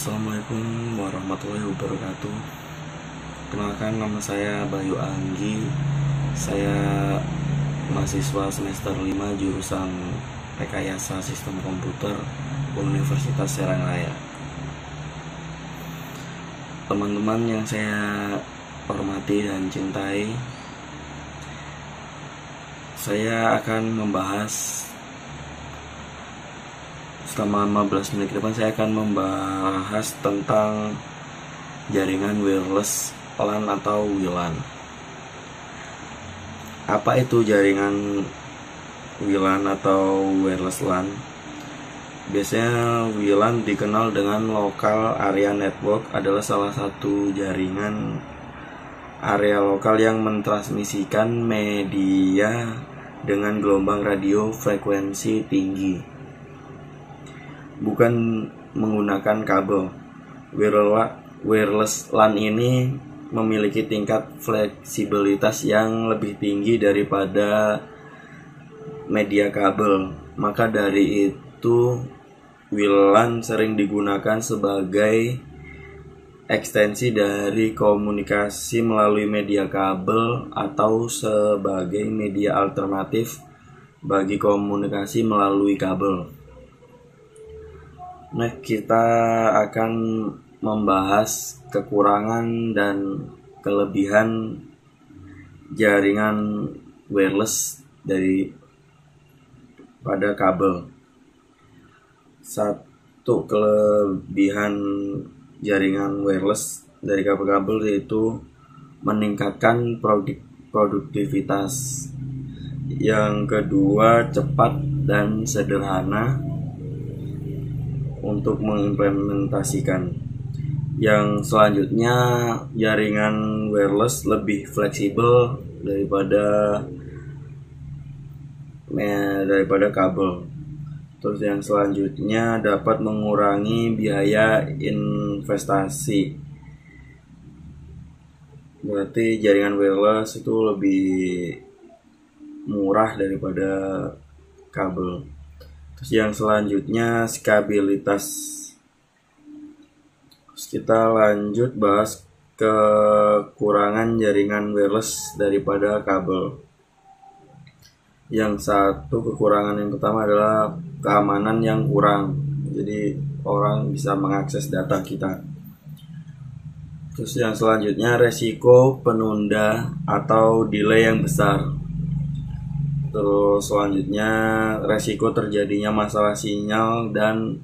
Assalamualaikum warahmatullahi wabarakatuh. Kenalkan, nama saya Bayu Anggi. Saya mahasiswa semester 5 jurusan Rekayasa Sistem Komputer Universitas Serang Raya. Teman-teman yang saya hormati dan cintai, saya akan membahas selama 15 menit ke depan. Saya akan membahas tentang jaringan wireless LAN atau WLAN. Apa itu jaringan WLAN atau wireless LAN? Biasanya WLAN dikenal dengan Local Area Network, adalah salah satu jaringan area lokal yang mentransmisikan media dengan gelombang radio frekuensi tinggi, bukan menggunakan kabel. Wireless LAN ini memiliki tingkat fleksibilitas yang lebih tinggi daripada media kabel. Maka dari itu, WLAN sering digunakan sebagai ekstensi dari komunikasi melalui media kabel atau sebagai media alternatif bagi komunikasi melalui kabel. Nah, kita akan membahas kekurangan dan kelebihan jaringan wireless pada kabel. Satu kelebihan jaringan wireless dari kabel-kabel yaitu meningkatkan produktivitas. Yang kedua, cepat dan sederhana untuk mengimplementasikan. Yang selanjutnya, jaringan wireless lebih fleksibel daripada kabel. Terus yang selanjutnya, dapat mengurangi biaya investasi. Berarti jaringan wireless itu lebih murah daripada kabel. Terus yang selanjutnya, skabilitas. Terus kita lanjut bahas kekurangan jaringan wireless daripada kabel. Yang satu, kekurangan yang pertama adalah keamanan yang kurang. Jadi orang bisa mengakses data kita. Terus yang selanjutnya, resiko penunda atau delay yang besar. Terus selanjutnya, resiko terjadinya masalah sinyal dan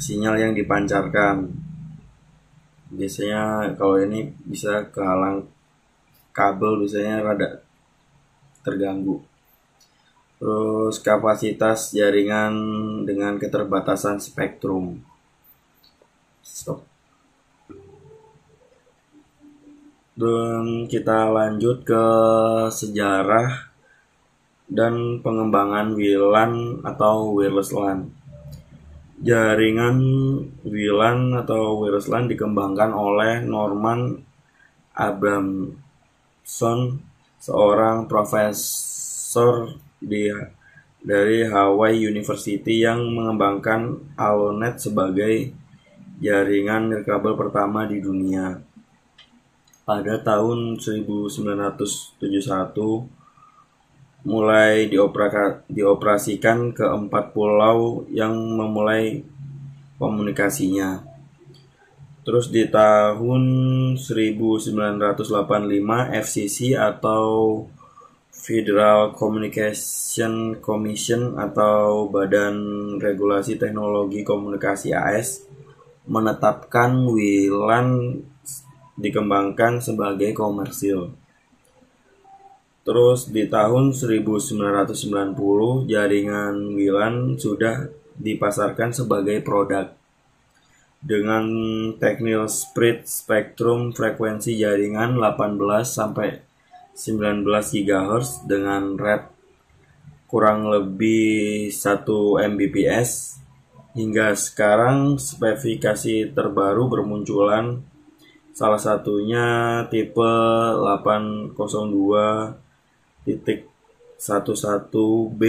sinyal yang dipancarkan. Biasanya kalau ini bisa kehalang kabel, biasanya rada terganggu. Terus kapasitas jaringan dengan keterbatasan spektrum. Dan kita lanjut ke sejarah dan pengembangan WLAN atau wireless LAN. Jaringan WLAN atau wireless LAN dikembangkan oleh Norman Abramson, seorang profesor dari Hawaii University yang mengembangkan Allotnet sebagai jaringan nirkabel pertama di dunia. Pada tahun 1971 mulai dioperasikan ke 4 pulau yang memulai komunikasinya. Terus di tahun 1985 FCC atau Federal Communication Commission atau Badan Regulasi Teknologi Komunikasi AS menetapkan WLAN dikembangkan sebagai komersil. Terus di tahun 1990 jaringan WLAN sudah dipasarkan sebagai produk dengan teknik spread spektrum frekuensi jaringan 18 sampai 19 GHz dengan rate kurang lebih 1 Mbps. Hingga sekarang spesifikasi terbaru bermunculan, salah satunya tipe 802.11b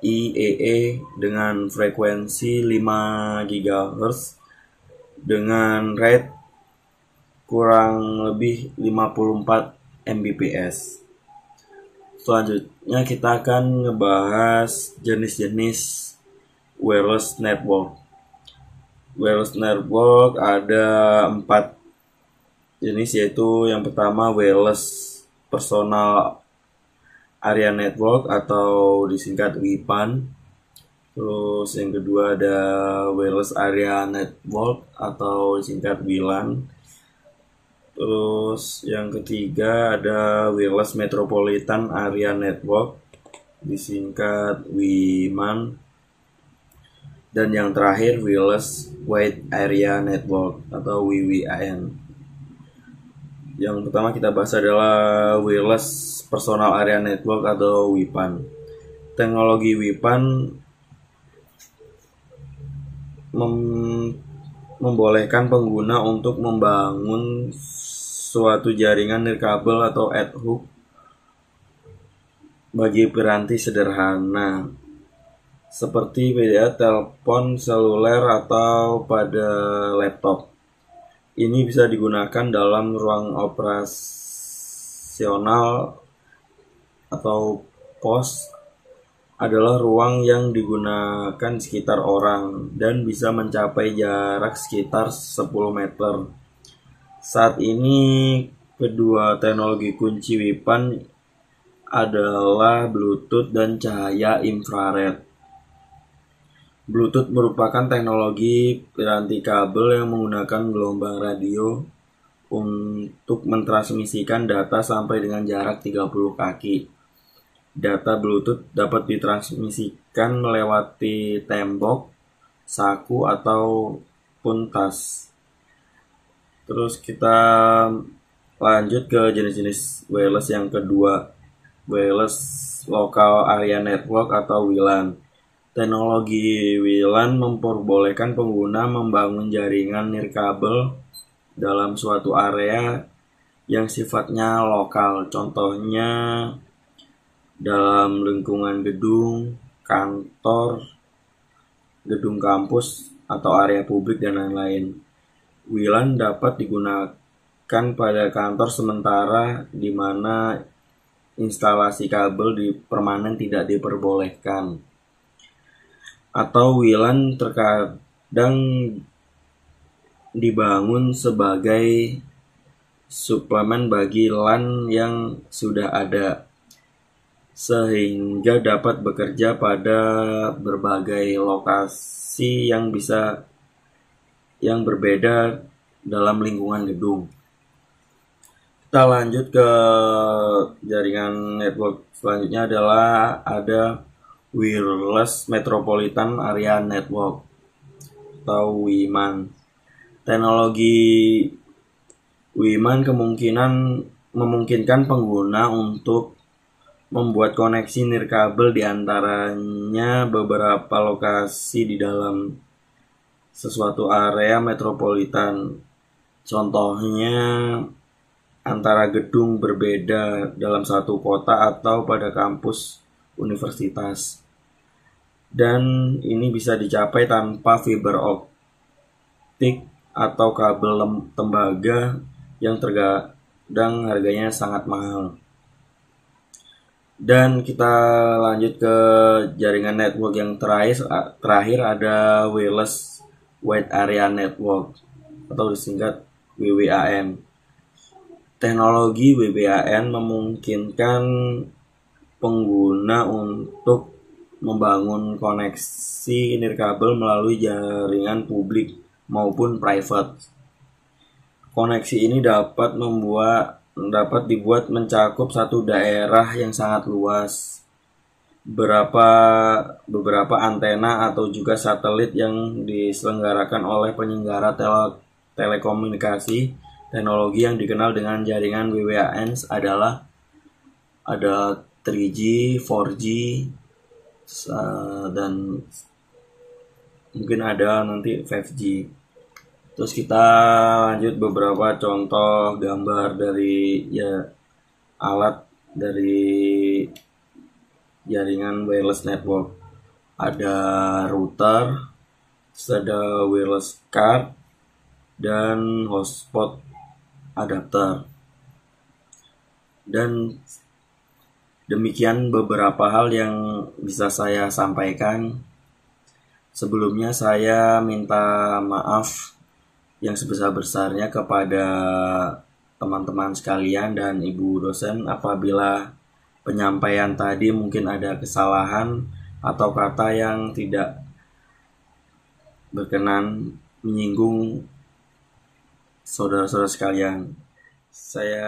IEE dengan frekuensi 5 GHz dengan rate kurang lebih 54 Mbps. Selanjutnya kita akan ngebahas jenis-jenis wireless network. Wireless network ada 4 jenis, yaitu yang pertama wireless personal area network atau disingkat WPAN. Terus yang kedua ada wireless area network atau disingkat WLAN. Terus yang ketiga ada wireless metropolitan area network disingkat WMAN. Dan yang terakhir wireless wide area network atau WWAN. Yang pertama kita bahas adalah wireless personal area network atau WPAN. Teknologi WPAN membolehkan pengguna untuk membangun suatu jaringan nirkabel atau ad hoc bagi piranti sederhana seperti PDA, telepon seluler atau pada laptop. Ini bisa digunakan dalam ruang operasional atau pos, adalah ruang yang digunakan sekitar orang dan bisa mencapai jarak sekitar 10 meter. Saat ini kedua teknologi kunci WPAN adalah Bluetooth dan cahaya infrared. Bluetooth merupakan teknologi piranti kabel yang menggunakan gelombang radio untuk mentransmisikan data sampai dengan jarak 30 kaki. Data Bluetooth dapat ditransmisikan melewati tembok, saku, ataupun tas. Terus kita lanjut ke jenis-jenis wireless yang kedua, wireless local area network atau WLAN. Teknologi WLAN memperbolehkan pengguna membangun jaringan nirkabel dalam suatu area yang sifatnya lokal. Contohnya dalam lingkungan gedung, kantor, gedung kampus, atau area publik dan lain-lain. WLAN dapat digunakan pada kantor sementara di mana instalasi kabel permanen tidak diperbolehkan. Atau WLAN terkadang dibangun sebagai suplemen bagi LAN yang sudah ada, sehingga dapat bekerja pada berbagai lokasi yang berbeda dalam lingkungan gedung. Kita lanjut ke jaringan network selanjutnya adalah ada wireless metropolitan area network atau WMAN. Teknologi WMAN memungkinkan pengguna untuk membuat koneksi nirkabel di antaranya beberapa lokasi di dalam sesuatu area metropolitan. Contohnya antara gedung berbeda dalam satu kota atau pada kampus universitas. Dan ini bisa dicapai tanpa fiber optik atau kabel tembaga yang terkadang harganya sangat mahal. Dan kita lanjut ke jaringan network yang terakhir ada wireless wide area network atau disingkat WWAN. Teknologi WWAN memungkinkan pengguna untuk membangun koneksi nirkabel melalui jaringan publik maupun private. Koneksi ini dapat dibuat mencakup satu daerah yang sangat luas. Beberapa antena atau juga satelit yang diselenggarakan oleh penyelenggara telekomunikasi. Teknologi yang dikenal dengan jaringan WWAN adalah ada 3G, 4G, dan mungkin ada nanti 5G. Terus kita lanjut beberapa contoh gambar dari alat dari jaringan wireless network. Ada router, ada wireless card, dan hotspot adapter. Dan demikian beberapa hal yang bisa saya sampaikan. Sebelumnya saya minta maaf yang sebesar-besarnya kepada teman-teman sekalian dan ibu dosen apabila penyampaian tadi mungkin ada kesalahan atau kata yang tidak berkenan menyinggung saudara-saudara sekalian. Saya